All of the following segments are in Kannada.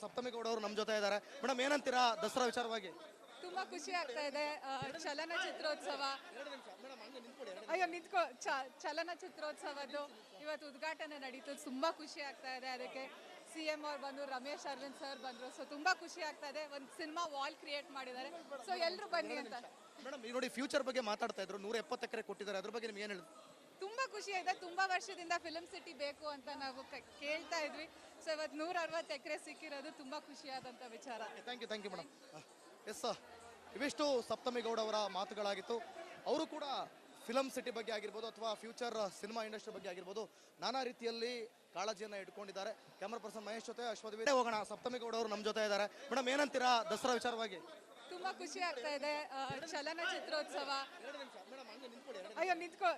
ಸಪ್ತಮಿ ಗೌಡ ಅವರು ನಮ್ಮ ಜೊತೆ ಇದ್ದಾರೆ. ಮೇಡಮ್ ಏನಂತೀರಾ ದಸರಾ ವಿಚಾರವಾಗಿ? ತುಂಬಾ ಖುಷಿ ಆಗ್ತಾ ಇದೆ. ಚಲನಚಿತ್ರೋತ್ಸವ ಅಯ್ಯೋ ನಿಂತ್ಕೋ ಚಲನಚಿತ್ರೋತ್ಸವದ್ದು ಇವತ್ತು ಉದ್ಘಾಟನೆ ನಡೀತು. ತುಂಬಾ ಖುಷಿ ಆಗ್ತಾ ಇದೆ. ಅದಕ್ಕೆ CM ಅವ್ರು ಬಂದು, ರಮೇಶ್ ಅರವಿಂದ್ ಸರ್ ಬಂದ್ರು. ಸೊ ತುಂಬಾ ಖುಷಿ ಆಗ್ತಾ ಇದೆ. ಒಂದು ಸಿನಿಮಾ ವಾಲ್ ಕ್ರಿಯೇಟ್ ಮಾಡಿದ್ದಾರೆ. ಸೊ ಎಲ್ಲರೂ ಬನ್ನಿ ಅಂತ. ಮೇಡಮ್ ಈಗ ನೋಡಿ ಫ್ಯೂಚರ್ ಬಗ್ಗೆ ಮಾತಾಡ್ತಾ ಇದ್ರು, 170 ಎಕರೆ ಕೊಟ್ಟಿದ್ದಾರೆ, ಅದ್ರ ಬಗ್ಗೆ ನಿಮ್ಗೆ ಏನು ಹೇಳಿದ್ರು? ತುಂಬಾ ಖುಷಿ ಇದೆ. ತುಂಬಾ ವರ್ಷದಿಂದ ಫಿಲ್ಮ್ ಸಿಟಿ ಬೇಕು ಅಂತ ನಾವು ಕೇಳ್ತಾ ಇದ್ವಿ. ಸೊ ಇವತ್ತು 160 ಎಕರೆ ಸಿಕ್ಕಿರೋದು ತುಂಬಾ ಖುಷಿಯಾದಂತ ವಿಚಾರ. Thank you madam. ಎಸ್, ಇವಿಷ್ಟು ಸಪ್ತಮಿ ಗೌಡ ಅವರ ಮಾತುಗಳಾಗಿತ್ತು. ಅವರು ಕೂಡ ಫಿಲಮ್ ಸಿಟಿ ಬಗ್ಗೆ ಆಗಿರ್ಬೋದು ಅಥವಾ ಫ್ಯೂಚರ್ ಸಿನಿಮಾ ಇಂಡಸ್ಟ್ರಿ ಬಗ್ಗೆ ಆಗಿರ್ಬೋದು ನಾನಾ ರೀತಿಯಲ್ಲಿ ಕಾಳಜಿಯನ್ನು ಇಟ್ಕೊಂಡಿದ್ದಾರೆ. ಕ್ಯಾಮರಾ ಪರ್ಸನ್ ಮಹೇಶ್ ಜೊತೆ ಅಶ್ವಥ್ ಹೋಗೋಣ. ಸಪ್ತಮಿ ಗೌಡ ಅವರು ನಮ್ಮ ಜೊತೆ ಇದ್ದಾರೆ. ಮೇಡಮ್ ಏನಂತೀರಾ ದಸರಾ ವಿಚಾರವಾಗಿ? ತುಂಬಾ ಖುಷಿ ಆಗ್ತಾ ಇದೆ. ಚಲನಚಿತ್ರೋತ್ಸವ ಅಯ್ಯೋ ನಿಂತ್ಕೋ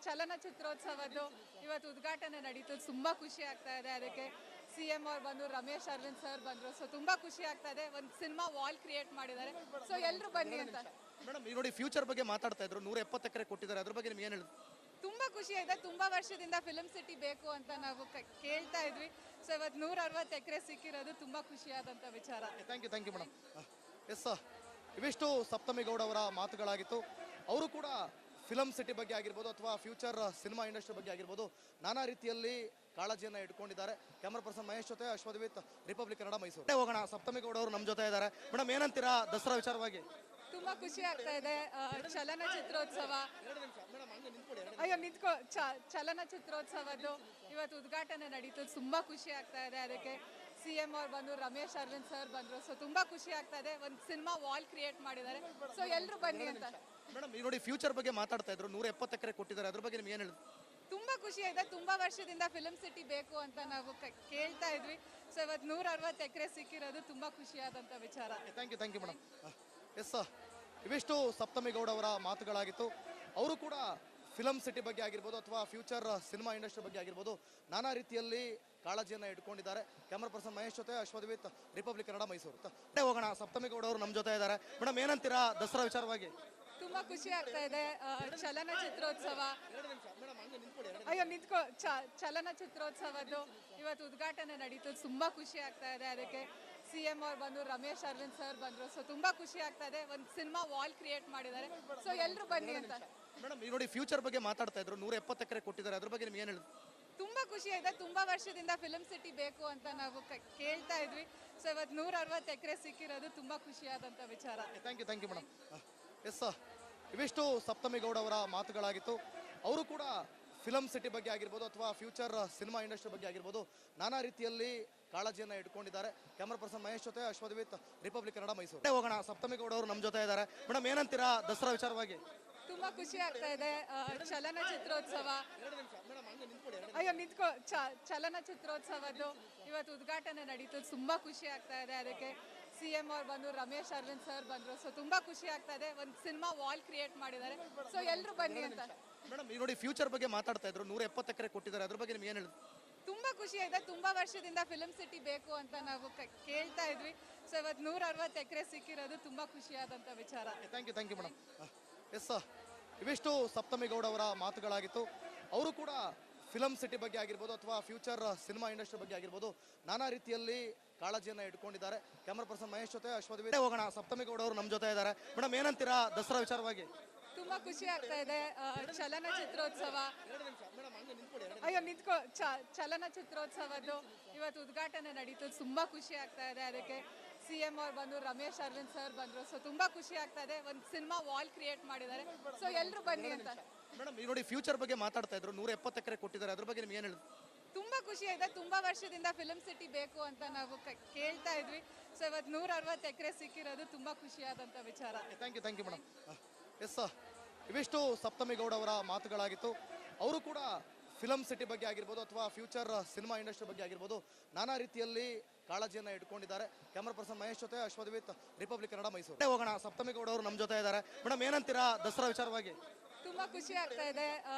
ಚಲನಚಿತ್ರೋತ್ಸವದ್ದು ಇವತ್ತು ಉದ್ಘಾಟನೆ ನಡೀತು. ತುಂಬಾ ಖುಷಿ ಆಗ್ತಾ ಇದೆ. ಅದಕ್ಕೆ CM ಅವ್ರು ಬಂದು, ರಮೇಶ್ ಅರವಿಂದ್ ಸರ್ ಬಂದ್ರು. ಸೊ ತುಂಬಾ ಖುಷಿ ಆಗ್ತಾ ಇದೆ. ಒಂದು ಸಿನಿಮಾ ವಾಲ್ ಕ್ರಿಯೇಟ್ ಮಾಡಿದ್ದಾರೆ. ಸೊ ಎಲ್ಲರೂ ಬನ್ನಿ ಅಂತ. ಮೇಡಮ್ ಈಗ ನೋಡಿ ಫ್ಯೂಚರ್ ಬಗ್ಗೆ ಮಾತಾಡ್ತಾ ಇದ್ರು, 170 ಎಕರೆ ಕೊಟ್ಟಿದ್ದಾರೆ, ಅದ್ರ ಬಗ್ಗೆ ನಿಮ್ಗೆ ಏನು ಹೇಳಿದ್ರು? ತುಂಬಾ ಖುಷಿ ಇದೆ. ತುಂಬಾ ವರ್ಷದಿಂದ ಫಿಲ್ಮ್ ಸಿಟಿ ಬೇಕು ಅಂತ ನಾವು ಕೇಳ್ತಾ ಇದ್ವಿ. ಸೊ ಇವತ್ತು 160 ಎಕರೆ ಸಿಕ್ಕಿರೋದು ತುಂಬಾ ಖುಷಿಯಾದಂತ ವಿಚಾರ. Thank you madam. ಎಸ್, ಇವಿಷ್ಟು ಸಪ್ತಮಿ ಗೌಡ ಅವರ ಮಾತುಗಳಾಗಿತ್ತು. ಅವರು ಕೂಡ ಫಿಲಮ್ ಸಿಟಿ ಬಗ್ಗೆ ಆಗಿರ್ಬೋದು ಅಥವಾ ಫ್ಯೂಚರ್ ಸಿನಿಮಾ ಇಂಡಸ್ಟ್ರಿ ಬಗ್ಗೆ ಆಗಿರ್ಬೋದು ನಾನಾ ರೀತಿಯಲ್ಲಿ ಕಾಳಜಿಯನ್ನು ಇಟ್ಕೊಂಡಿದ್ದಾರೆ. ಕ್ಯಾಮರಾ ಪರ್ಸನ್ ಮಹೇಶ್ ಜೊತೆ ಅಶ್ವಥ್ ರಿಪಬ್ಲಿಕ್ ಕನ್ನಡ, ಮೈಸೂರು ಹೋಗೋಣ. ಸಪ್ತಮಿ ಗೌಡ ಅವರು ನಮ್ಮ ಜೊತೆ ಇದ್ದಾರೆ. ಮೇಡಮ್ ಏನಂತೀರಾ ದಸರಾ ವಿಚಾರವಾಗಿ? ತುಂಬಾ ಖುಷಿ ಆಗ್ತಾ ಇದೆ. ಚಲನಚಿತ್ರೋತ್ಸವ ಅಯ್ಯೋ ನಿಂತ್ಕೋ ಚಲನಚಿತ್ರೋತ್ಸವದ್ದು ಇವತ್ತು ಉದ್ಘಾಟನೆ ನಡೀತು. ತುಂಬಾ ಖುಷಿ ಆಗ್ತಾ ಇದೆ. ಅದಕ್ಕೆ CM ಅವ್ರು ಬಂದು, ರಮೇಶ್ ಅರವಿಂದ್ ಸರ್ ಬಂದ್ರು. ಸೊ ತುಂಬಾ ಖುಷಿ ಆಗ್ತಾ ಇದೆ. ಒಂದು ಸಿನಿಮಾ ವಾಲ್ ಕ್ರಿಯೇಟ್ ಮಾಡಿದ್ದಾರೆ. ಸೊ ಎಲ್ಲರೂ ಬನ್ನಿ ಅಂತ. ಮೇಡಮ್ ಈಗ ನೋಡಿ ಫ್ಯೂಚರ್ ಬಗ್ಗೆ ಮಾತಾಡ್ತಾ ಇದ್ರು, 170 ಎಕರೆ ಕೊಟ್ಟಿದ್ದಾರೆ, ಅದ್ರ ಬಗ್ಗೆ ನಿಮ್ಗೆ ಏನು ಹೇಳಿದ್ರು? ತುಂಬಾ ಖುಷಿ ಇದೆ. ತುಂಬಾ ವರ್ಷದಿಂದ ಫಿಲ್ಮ್ ಸಿಟಿ ಬೇಕು ಅಂತ ನಾವು ಕೇಳ್ತಾ ಇದ್ವಿ. ಸೊ ಇವತ್ತು 160 ಎಕರೆ ಸಿಕ್ಕಿರೋದು ತುಂಬಾ ಖುಷಿಯಾದಂತ ವಿಚಾರ. Thank you madam. ಎಸ್, ಇವಿಷ್ಟು ಸಪ್ತಮಿ ಗೌಡ ಅವರ ಮಾತುಗಳಾಗಿತ್ತು. ಅವರು ಕೂಡ ಫಿಲಮ್ ಸಿಟಿ ಬಗ್ಗೆ ಆಗಿರ್ಬೋದು ಅಥವಾ ಫ್ಯೂಚರ್ ಸಿನಿಮಾ ಇಂಡಸ್ಟ್ರಿ ಬಗ್ಗೆ ಆಗಿರ್ಬೋದು ನಾನಾ ರೀತಿಯಲ್ಲಿ ಕಾಳಜಿಯನ್ನು ಇಟ್ಕೊಂಡಿದ್ದಾರೆ. ಕ್ಯಾಮರಾ ಪರ್ಸನ್ ಮಹೇಶ್ ಜೊತೆ ಅಶ್ವಥ್ ರಿಪಬ್ಲಿಕ್ ಕನ್ನಡ, ಮೈಸೂರು ಹೋಗೋಣ. ಸಪ್ತಮಿ ಗೌಡ ಅವರು ನಮ್ಮ ಜೊತೆ ಇದ್ದಾರೆ. ಮೇಡಮ್ ಏನಂತೀರಾ ದಸರಾ ವಿಚಾರವಾಗಿ? ತುಂಬಾ ಖುಷಿ ಆಗ್ತಾ ಇದೆ. ಚಲನಚಿತ್ರೋತ್ಸವ ಅಯ್ಯೋ ನಿಂತ್ಕೋ ಚಲನಚಿತ್ರೋತ್ಸವದ್ದು ಇವತ್ತು ಉದ್ಘಾಟನೆ ನಡೀತು. ತುಂಬಾ ಖುಷಿ ಆಗ್ತಾ ಇದೆ. ಅದಕ್ಕೆ CM ಅವ್ರು ಬಂದು, ರಮೇಶ್ ಅರವಿಂದ್ ಸರ್ ಬಂದ್ರು. ಸೊ ತುಂಬಾ ಖುಷಿ ಆಗ್ತಾ ಇದೆ. ಒಂದು ಸಿನಿಮಾ ವಾಲ್ ಕ್ರಿಯೇಟ್ ಮಾಡಿದ್ದಾರೆ. ಸೊ ಎಲ್ಲರೂ ಬನ್ನಿ ಅಂತ. ಮೇಡಮ್ ಈಗ ನೋಡಿ ಫ್ಯೂಚರ್ ಬಗ್ಗೆ ಮಾತಾಡ್ತಾ ಇದ್ರು, 170 ಎಕರೆ ಕೊಟ್ಟಿದ್ದಾರೆ, ಅದ್ರ ಬಗ್ಗೆ ನಿಮ್ಗೆ ಏನು ಹೇಳಿದ್ರು? ತುಂಬಾ ಖುಷಿ ಇದೆ. ತುಂಬಾ ವರ್ಷದಿಂದ ಫಿಲ್ಮ್ ಸಿಟಿ ಬೇಕು ಅಂತ ನಾವು ಕೇಳ್ತಾ ಇದ್ವಿ. ಸೊ ಇವತ್ತು 160 ಎಕರೆ ಸಿಕ್ಕಿರೋದು ತುಂಬಾ ಖುಷಿಯಾದಂತ ವಿಚಾರ. Thank you madam. ಎಸ್, ಇವಿಷ್ಟು ಸಪ್ತಮಿ ಗೌಡ ಅವರ ಮಾತುಗಳಾಗಿತ್ತು. ಅವರು ಕೂಡ ಫಿಲಮ್ ಸಿಟಿ ಬಗ್ಗೆ ಆಗಿರ್ಬೋದು ಅಥವಾ ಫ್ಯೂಚರ್ ಸಿನಿಮಾ ಇಂಡಸ್ಟ್ರಿ ಬಗ್ಗೆ ಆಗಿರ್ಬೋದು ನಾನಾ ರೀತಿಯಲ್ಲಿ ಕಾಳಜಿಯನ್ನು ಇಟ್ಕೊಂಡಿದ್ದಾರೆ. ಕ್ಯಾಮರಾ ಪರ್ಸನ್ ಮಹೇಶ್ ಜೊತೆ ಅಶ್ವಥ್ ರಿಪಬ್ಲಿಕ್ ಕನ್ನಡ, ಮೈಸೂರು ಹೋಗೋಣ. ಸಪ್ತಮಿ ಗೌಡ ಅವರು ನಮ್ಮ ಜೊತೆ ಇದ್ದಾರೆ. ಮೇಡಮ್ ಏನಂತೀರಾ ದಸರಾ ವಿಚಾರವಾಗಿ? ತುಂಬಾ ಖುಷಿ ಆಗ್ತಾ ಇದೆ. ಚಲನಚಿತ್ರೋತ್ಸವ ಅಯ್ಯೋ ನಿಂತ್ಕೋ ಚಲನಚಿತ್ರೋತ್ಸವದ್ದು ಇವತ್ತು ಉದ್ಘಾಟನೆ ನಡೀತು. ತುಂಬಾ ಖುಷಿ ಆಗ್ತಾ ಇದೆ. ಅದಕ್ಕೆ CM ಅವ್ರು ಬಂದು, ರಮೇಶ್ ಅರವಿಂದ್ ಸರ್ ಬಂದ್ರು. ಸೊ ತುಂಬಾ ಖುಷಿ ಆಗ್ತಾ ಇದೆ. ಒಂದು ಸಿನಿಮಾ ವಾಲ್ ಕ್ರಿಯೇಟ್ ಮಾಡಿದ್ದಾರೆ. ಸೊ ಎಲ್ಲರೂ ಬನ್ನಿ ಅಂತ. ಮೇಡಮ್ ಈಗ ನೋಡಿ ಫ್ಯೂಚರ್ ಬಗ್ಗೆ ಮಾತಾಡ್ತಾ ಇದ್ರು, 170 ಎಕರೆ ಕೊಟ್ಟಿದ್ದಾರೆ, ಅದ್ರ ಬಗ್ಗೆ ನಿಮ್ಗೆ ಏನು ಹೇಳಿದ್ರು? ತುಂಬಾ ಖುಷಿ ಇದೆ. ತುಂಬಾ ವರ್ಷದಿಂದ ಫಿಲ್ಮ್ ಸಿಟಿ ಬೇಕು ಅಂತ ನಾವು ಕೇಳ್ತಾ ಇದ್ವಿ. ಸೊ ಇವತ್ತು 160 ಎಕರೆ ಸಿಕ್ಕಿರೋದು ತುಂಬಾ ಖುಷಿಯಾದಂತ ವಿಚಾರ. Thank you madam. ಎಸ್, ಇವಿಷ್ಟು ಸಪ್ತಮಿ ಗೌಡ ಅವರ ಮಾತುಗಳಾಗಿತ್ತು. ಅವರು ಕೂಡ ಫಿಲಮ್ ಸಿಟಿ ಬಗ್ಗೆ ಆಗಿರ್ಬೋದು ಅಥವಾ ಫ್ಯೂಚರ್ ಸಿನಿಮಾ ಇಂಡಸ್ಟ್ರಿ ಬಗ್ಗೆ ಆಗಿರ್ಬೋದು ನಾನಾ ರೀತಿಯಲ್ಲಿ ಕಾಳಜಿಯನ್ನು ಇಟ್ಕೊಂಡಿದ್ದಾರೆ. ಕ್ಯಾಮರಾ ಪರ್ಸನ್ ಮಹೇಶ್ ಜೊತೆ ಅಶ್ವಥ್ ಹೋಗೋಣ. ಸಪ್ತಮಿ ಗೌಡ ಅವರು ನಮ್ಮ ಜೊತೆ ಇದ್ದಾರೆ. ಮೇಡಮ್ ಏನಂತೀರಾ ದಸರಾ ವಿಚಾರವಾಗಿ? ತುಂಬಾ ಖುಷಿ ಆಗ್ತಾ ಇದೆ. ಚಲನಚಿತ್ರೋತ್ಸವ ಅಯ್ಯೋ ನಿಂತ್ಕೋ ಚಲನಚಿತ್ರೋತ್ಸವದ್ದು ಇವತ್ತು ಉದ್ಘಾಟನೆ ನಡೀತು. ತುಂಬಾ ಖುಷಿ ಆಗ್ತಾ ಇದೆ. ಅದಕ್ಕೆ CM ಅವ್ರು ಬಂದು, ರಮೇಶ್ ಅರವಿಂದ್ ಸರ್ ಬಂದ್ರು. ಸೊ ತುಂಬಾ ಖುಷಿ ಆಗ್ತಾ ಇದೆ. ಒಂದು ಸಿನಿಮಾ ವಾಲ್ ಕ್ರಿಯೇಟ್ ಮಾಡಿದ್ದಾರೆ. ಸೊ ಎಲ್ಲರೂ ಬನ್ನಿ ಅಂತ. ಮೇಡಮ್ ಈಗ ನೋಡಿ ಫ್ಯೂಚರ್ ಬಗ್ಗೆ ಮಾತಾಡ್ತಾ ಇದ್ರು, 170 ಎಕರೆ ಕೊಟ್ಟಿದ್ದಾರೆ, ಅದ್ರ ಬಗ್ಗೆ ನಿಮ್ಗೆ ಏನು ಹೇಳಿದ್ರು? ತುಂಬಾ ಖುಷಿ ಇದೆ. ತುಂಬಾ ವರ್ಷದಿಂದ ಫಿಲ್ಮ್ ಸಿಟಿ ಬೇಕು ಅಂತ ನಾವು ಕೇಳ್ತಾ ಇದ್ವಿ. ಸೊ ಇವತ್ತು 160 ಎಕರೆ ಸಿಕ್ಕಿರೋದು ತುಂಬಾ ಖುಷಿಯಾದಂತ ವಿಚಾರ. Thank you madam. ಎಸ್, ಇವಿಷ್ಟು ಸಪ್ತಮಿ ಗೌಡ ಅವರ ಮಾತುಗಳಾಗಿತ್ತು. ಅವರು ಕೂಡ ಫಿಲಮ್ ಸಿಟಿ ಬಗ್ಗೆ ಆಗಿರ್ಬೋದು ಅಥವಾ ಫ್ಯೂಚರ್ ಸಿನಿಮಾ ಇಂಡಸ್ಟ್ರಿ ಬಗ್ಗೆ ಆಗಿರ್ಬೋದು ನಾನಾ ರೀತಿಯಲ್ಲಿ ಕಾಳಜಿಯನ್ನು ಇಟ್ಕೊಂಡಿದ್ದಾರೆ. ಕ್ಯಾಮರಾ ಪರ್ಸನ್ ಮಹೇಶ್ ಜೊತೆ ಅಶ್ವಥ್ ರಿಪಬ್ಲಿಕ್ ಕನ್ನಡ, ಮೈಸೂರು ಹೋಗೋಣ. ಸಪ್ತಮಿ ಗೌಡ ಅವರು ನಮ್ಮ ಜೊತೆ ಇದ್ದಾರೆ. ಮೇಡಮ್ ಏನಂತೀರಾ ದಸರಾ ವಿಚಾರವಾಗಿ? ತುಂಬಾ ಖುಷಿ ಆಗ್ತಾ ಇದೆ.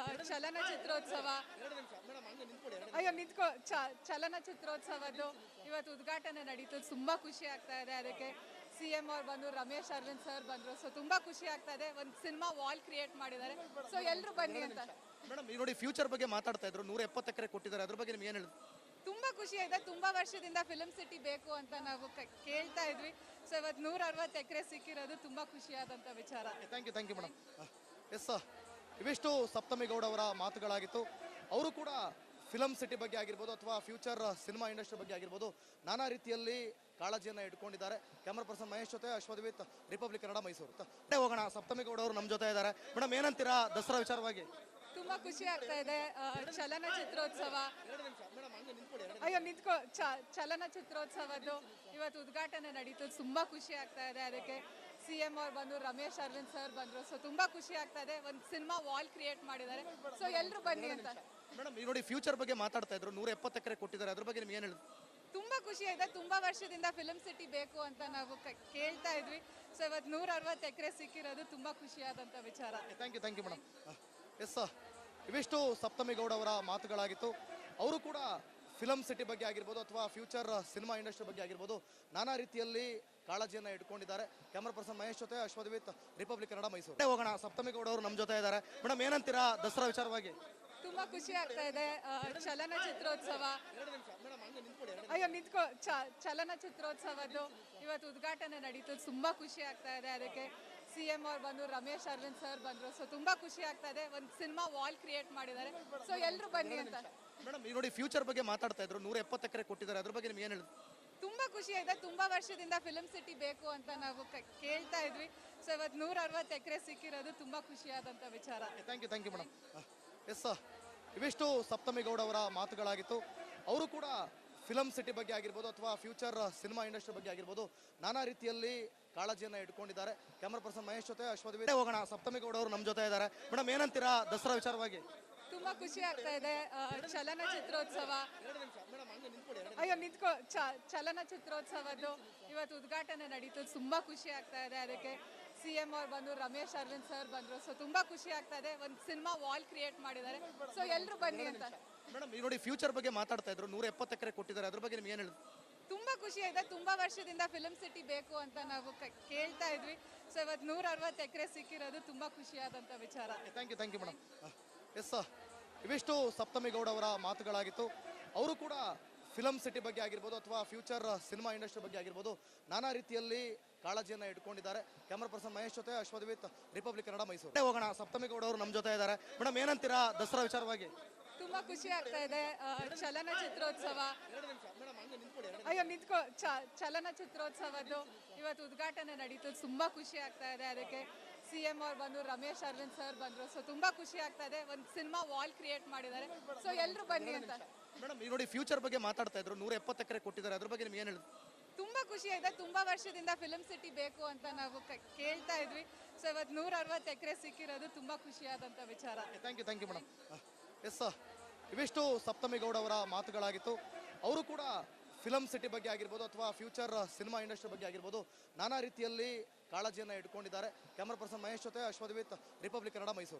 ಚಲನಚಿತ್ರೋತ್ಸವ ಅಯ್ಯೋ ನಿಂತ್ಕೋ ಚಲನಚಿತ್ರೋತ್ಸವದ್ದು ಇವತ್ತು ಉದ್ಘಾಟನೆ ನಡೀತು. ತುಂಬಾ ಖುಷಿ ಆಗ್ತಾ ಇದೆ. ಅದಕ್ಕೆ CM ಅವ್ರು ಬಂದು, ರಮೇಶ್ ಅರವಿಂದ್ ಸರ್ ಬಂದ್ರು. ಸೊ ತುಂಬಾ ಖುಷಿ ಆಗ್ತಾ ಇದೆ. ಒಂದು ಸಿನಿಮಾ ವಾಲ್ ಕ್ರಿಯೇಟ್ ಮಾಡಿದ್ದಾರೆ. ಸೊ ಎಲ್ಲರೂ ಬನ್ನಿ ಅಂತ. ಮೇಡಮ್ ಈಗ ನೋಡಿ ಫ್ಯೂಚರ್ ಬಗ್ಗೆ ಮಾತಾಡ್ತಾ ಇದ್ರು, 170 ಎಕರೆ ಕೊಟ್ಟಿದ್ದಾರೆ, ಅದ್ರ ಬಗ್ಗೆ ನಿಮ್ಗೆ ಏನು ಹೇಳಿದ್ರು? ತುಂಬಾ ಖುಷಿ ಇದೆ. ತುಂಬಾ ವರ್ಷದಿಂದ ಫಿಲಂ ಸಿಟಿ ಬೇಕು ಅಂತ ನಾವು ಕೇಳ್ತಾ ಇದ್ವಿ. ಸೊ ಇವತ್ತು 160 ಎಕರೆ ಸಿಕ್ಕಿರೋದು ತುಂಬಾ ಖುಷಿಯಾದಂಥ ವಿಚಾರ. Thank you madam. ಎಸ್ ಇವಿಷ್ಟು ಸಪ್ತಮಿ ಗೌಡ ಅವರ ಮಾತುಗಳಾಗಿತ್ತು. ಅವರು ಕೂಡ ಫಿಲಂ ಸಿಟಿ ಬಗ್ಗೆ ಆಗಿರ್ಬೋದು ಅಥವಾ ಫ್ಯೂಚರ್ ಸಿನಿಮಾ ಇಂಡಸ್ಟ್ರಿ ಬಗ್ಗೆ ಆಗಿರ್ಬೋದು ನಾನಾ ರೀತಿಯಲ್ಲಿ ಕಾಳಜಿಯನ್ನು ಇಟ್ಕೊಂಡಿದ್ದಾರೆ. ಕ್ಯಾಮ್ರಾ ಪರ್ಸನ್ ಮಹೇಶ್ ಜೊತೆ ಅಶ್ವಥ್ ವಿತ್ ರಿಪಬ್ಲಿಕ್ ಕನ್ನಡ ಮೈಸೂರು. ಹೋಗೋಣ, ಸಪ್ತಮಿ ಗೌಡ ಅವರು ನಮ್ಮ ಜೊತೆ ಇದ್ದಾರೆ. ಮೇಡಮ್ ಏನಂತೀರಾ ದಸರಾ ವಿಚಾರವಾಗಿ? ತುಂಬಾ ಖುಷಿ ಆಗ್ತಾ ಇದೆ. ಚಲನಚಿತ್ರೋತ್ಸವ ಚಲನಚಿತ್ರೋತ್ಸವದ್ದು ಇವತ್ತು ಉದ್ಘಾಟನೆ ನಡೀತು. ತುಂಬಾ ಖುಷಿ ಆಗ್ತಾ ಇದೆ. ಅದಕ್ಕೆ CM ಅವ್ರು ಬಂದು, ರಮೇಶ್ ಅರವಿಂದ್ ಸರ್ ಬಂದ್ರು. ಸೊ ತುಂಬಾ ಖುಷಿ ಆಗ್ತಾ ಇದೆ. ಒಂದು ಸಿನಿಮಾ ವಾಲ್ ಕ್ರಿಯೇಟ್ ಮಾಡಿದ್ದಾರೆ. ಸೊ ಎಲ್ಲರೂ ಬನ್ನಿ ಅಂತ. ಮೇಡಮ್ ಈಗ ನೋಡಿ ಫ್ಯೂಚರ್ ಬಗ್ಗೆ ಮಾತಾಡ್ತಾ ಇದ್ರು, 170 ಎಕರೆ ಕೊಟ್ಟಿದ್ದಾರೆ, ಅದ್ರ ಬಗ್ಗೆ ನಿಮ್ಗೆ ಏನು ಹೇಳಿ? ತುಂಬಾ ಖುಷಿ ಇದೆ. ತುಂಬಾ ವರ್ಷದಿಂದ ಫಿಲಂ ಸಿಟಿ ಬೇಕು ಅಂತ ನಾವು ಕೇಳ್ತಾ ಇದ್ವಿ. ಸೊ ಇವತ್ತು 160 ಎಕರೆ ಸಿಕ್ಕಿರೋದು ತುಂಬಾ ಖುಷಿಯಾದಂಥ ವಿಚಾರ. Thank you madam. ಎಸ್ ಇವಿಷ್ಟು ಸಪ್ತಮಿ ಗೌಡ ಅವರ ಮಾತುಗಳಾಗಿತ್ತು. ಅವರು ಕೂಡ ಫಿಲಂ ಸಿಟಿ ಬಗ್ಗೆ ಆಗಿರ್ಬೋದು ಅಥವಾ ಫ್ಯೂಚರ್ ಸಿನಿಮಾ ಇಂಡಸ್ಟ್ರಿ ಬಗ್ಗೆ ಆಗಿರ್ಬೋದು ನಾನಾ ರೀತಿಯಲ್ಲಿ ಕಾಳಜಿಯನ್ನು ಇಟ್ಕೊಂಡಿದ್ದಾರೆ. ಕ್ಯಾಮ್ರಾ ಪರ್ಸನ್ ಮಹೇಶ್ ಜೊತೆ ಅಶ್ವಥ್ ವಿತ್ ರಿಪಬ್ಲಿಕ್ ಕನ್ನಡ ಮೈಸೂರು. ಹೋಗೋಣ, ಸಪ್ತಮಿ ಗೌಡ ಅವರು ನಮ್ಮ ಜೊತೆ ಇದ್ದಾರೆ. ಮೇಡಮ್ ಏನಂತೀರಾ ದಸರಾ ವಿಚಾರವಾಗಿ? ತುಂಬಾ ಖುಷಿ ಆಗ್ತಾ ಇದೆ. ಚಲನಚಿತ್ರೋತ್ಸವ ಚಲನಚಿತ್ರೋತ್ಸವದ್ದು ಇವತ್ತು ಉದ್ಘಾಟನೆ ನಡೀತು. ತುಂಬಾ ಖುಷಿ ಆಗ್ತಾ ಇದೆ. ಅದಕ್ಕೆ CM ಅವ್ರು ಬಂದು, ರಮೇಶ್ ಅರವಿಂದ್ ಸರ್ ಬಂದ್ರು. ಸೊ ತುಂಬಾ ಖುಷಿ ಆಗ್ತಾ ಇದೆ. ಒಂದು ಸಿನಿಮಾ ವಾಲ್ ಕ್ರಿಯೇಟ್ ಮಾಡಿದ್ದಾರೆ. ಸೊ ಎಲ್ಲರೂ ಬನ್ನಿ ಅಂತ. ಮೇಡಮ್ ಈಗ ನೋಡಿ ಫ್ಯೂಚರ್ ಬಗ್ಗೆ ಮಾತಾಡ್ತಾ ಇದ್ರು, 170 ಎಕರೆ ಕೊಟ್ಟಿದ್ದಾರೆ, ಅದ್ರ ಬಗ್ಗೆ ನಿಮ್ಗೆ ಏನು ಹೇಳಿ? ತುಂಬಾ ಖುಷಿ ಇದೆ. ತುಂಬಾ ವರ್ಷದಿಂದ ಫಿಲಂ ಸಿಟಿ ಬೇಕು ಅಂತ ನಾವು ಕೇಳ್ತಾ ಇದ್ವಿ. ಸೊ ಇವತ್ತು 160 ಎಕರೆ ಸಿಕ್ಕಿರೋದು ತುಂಬಾ ಖುಷಿಯಾದಂಥ ವಿಚಾರ. Thank you madam. ಎಸ್ ಇವಿಷ್ಟು ಸಪ್ತಮಿ ಗೌಡ ಅವರ ಮಾತುಗಳಾಗಿತ್ತು. ಅವರು ಕೂಡ ಫಿಲಂ ಸಿಟಿ ಬಗ್ಗೆ ಆಗಿರ್ಬೋದು ಅಥವಾ ಫ್ಯೂಚರ್ ಸಿನಿಮಾ ಇಂಡಸ್ಟ್ರಿ ಬಗ್ಗೆ ಆಗಿರ್ಬೋದು ನಾನಾ ರೀತಿಯಲ್ಲಿ ಕಾಳಜಿಯನ್ನು ಇಟ್ಕೊಂಡಿದ್ದಾರೆ. ಕ್ಯಾಮ್ರಾ ಪರ್ಸನ್ ಮಹೇಶ್ ಜೊತೆ ಅಶ್ವಥ್ ವಿತ್ ಹೋಗೋಣ, ಸಪ್ತಮಿ ಗೌಡ ಅವರು ನಮ್ಮ ಜೊತೆ ಇದ್ದಾರೆ. ಮೇಡಮ್ ಏನಂತೀರಾ ದಸರಾ ವಿಚಾರವಾಗಿ? ತುಂಬಾ ಖುಷಿ ಆಗ್ತಾ ಇದೆ. ಚಲನಚಿತ್ರೋತ್ಸವ ಚಲನಚಿತ್ರೋತ್ಸವದ್ದು ಇವತ್ತು ಉದ್ಘಾಟನೆ ನಡೀತು. ತುಂಬಾ ಖುಷಿ ಆಗ್ತಾ ಇದೆ. ಅದಕ್ಕೆ CM ಅವ್ರು ಬಂದು, ರಮೇಶ್ ಅರವಿಂದ್ ಸರ್ ಬಂದ್ರು. ಸೊ ತುಂಬಾ ಖುಷಿ ಆಗ್ತಾ ಇದೆ. ಒಂದು ಸಿನಿಮಾ ವಾಲ್ ಕ್ರಿಯೇಟ್ ಮಾಡಿದ್ದಾರೆ. ಸೊ ಎಲ್ಲರೂ ಬನ್ನಿ ಅಂತ. ಮೇಡಮ್ ಈಗ ನೋಡಿ ಫ್ಯೂಚರ್ ಬಗ್ಗೆ ಮಾತಾಡ್ತಾ ಇದ್ರು, 170 ಎಕರೆ ಕೊಟ್ಟಿದ್ದಾರೆ, ಅದ್ರ ಬಗ್ಗೆ ನಿಮ್ಗೆ ಏನು ಹೇಳಿ? ತುಂಬಾ ಖುಷಿ ಇದೆ. ತುಂಬಾ ವರ್ಷದಿಂದ ಫಿಲಂ ಸಿಟಿ ಬೇಕು ಅಂತ ನಾವು ಕೇಳ್ತಾ ಇದ್ವಿ. ಸೊ ಇವತ್ತು 160 ಎಕರೆ ಸಿಕ್ಕಿರೋದು ತುಂಬಾ ಖುಷಿಯಾದಂಥ ವಿಚಾರ. Thank you madam. ಎಸ್ ಇವಿಷ್ಟು ಸಪ್ತಮಿ ಗೌಡ ಅವರ ಮಾತುಗಳಾಗಿತ್ತು. ಅವರು ಕೂಡ ಫಿಲಂ ಸಿಟಿ ಬಗ್ಗೆ ಆಗಿರ್ಬೋದು ಅಥವಾ ಫ್ಯೂಚರ್ ಸಿನಿಮಾ ಇಂಡಸ್ಟ್ರಿ ಬಗ್ಗೆ ಆಗಿರ್ಬೋದು ನಾನಾ ರೀತಿಯಲ್ಲಿ ಕಾಳಜಿಯನ್ನು ಇಟ್ಕೊಂಡಿದ್ದಾರೆ. ಕ್ಯಾಮ್ರಾ ಪರ್ಸನ್ ಮಹೇಶ್ ಜೊತೆ ಅಶ್ವಥ್ ವಿತ್ ರಿಪಬ್ಲಿಕ್ ಕನ್ನಡ ಮೈಸೂರು. ಹೋಗೋಣ, ಸಪ್ತಮಿ ಗೌಡ ಅವರು ನಮ್ಮ ಜೊತೆ ಇದ್ದಾರೆ. ಮೇಡಮ್ ಏನಂತೀರಾ ದಸರಾ ವಿಚಾರವಾಗಿ? ತುಂಬಾ ಖುಷಿ ಆಗ್ತಾ ಇದೆ. ಚಲನಚಿತ್ರೋತ್ಸವ ಚಲನಚಿತ್ರೋತ್ಸವದ್ದು ಇವತ್ತು ಉದ್ಘಾಟನೆ ನಡೀತು. ತುಂಬಾ ಖುಷಿ ಆಗ್ತಾ ಇದೆ. ಅದಕ್ಕೆ CM ಅವ್ರು ಬಂದು, ರಮೇಶ್ ಅರವಿಂದ್ ಸರ್ ಬಂದ್ರು. ಸೊ ತುಂಬಾ ಖುಷಿ ಆಗ್ತಾ ಇದೆ. ಒಂದು ಸಿನಿಮಾ ವಾಲ್ ಕ್ರಿಯೇಟ್ ಮಾಡಿದ್ದಾರೆ. ಸೊ ಎಲ್ಲರೂ ಬನ್ನಿ ಅಂತ. ಮೇಡಮ್ ಈಗ ನೋಡಿ ಫ್ಯೂಚರ್ ಬಗ್ಗೆ ಮಾತಾಡ್ತಾ ಇದ್ರು, 170 ಎಕರೆ ಕೊಟ್ಟಿದ್ದಾರೆ, ಅದ್ರ ಬಗ್ಗೆ ನಿಮ್ಗೆ ಏನು ಹೇಳಿ? ತುಂಬಾ ಖುಷಿ ಇದೆ. ತುಂಬಾ ವರ್ಷದಿಂದ ಫಿಲಂ ಸಿಟಿ ಬೇಕು ಅಂತ ನಾವು ಕೇಳ್ತಾ ಇದ್ವಿ. ಸೊ ಇವತ್ತು 160 ಎಕರೆ ಸಿಕ್ಕಿರೋದು ತುಂಬಾ ಖುಷಿಯಾದಂಥ ವಿಚಾರ. Thank you madam. ಎಸ್ ಇವಿಷ್ಟು ಸಪ್ತಮಿ ಗೌಡ ಅವರ ಮಾತುಗಳಾಗಿತ್ತು. ಅವರು ಕೂಡ ಫಿಲಂ ಸಿಟಿ ಬಗ್ಗೆ ಆಗಿರ್ಬೋದು ಅಥವಾ ಫ್ಯೂಚರ್ ಸಿನಿಮಾ ಇಂಡಸ್ಟ್ರಿ ಬಗ್ಗೆ ಆಗಿರ್ಬೋದು ನಾನಾ ರೀತಿಯಲ್ಲಿ ಕಾಳಜಿಯನ್ನು ಇಟ್ಕೊಂಡಿದ್ದಾರೆ. ಕ್ಯಾಮ್ರಾ ಪರ್ಸನ್ ಮಹೇಶ್ ಜೊತೆ ಅಶ್ವಥ್ ವಿತ್ ರಿಪಬ್ಲಿಕ್ ಕನ್ನಡ ಮೈಸೂರು.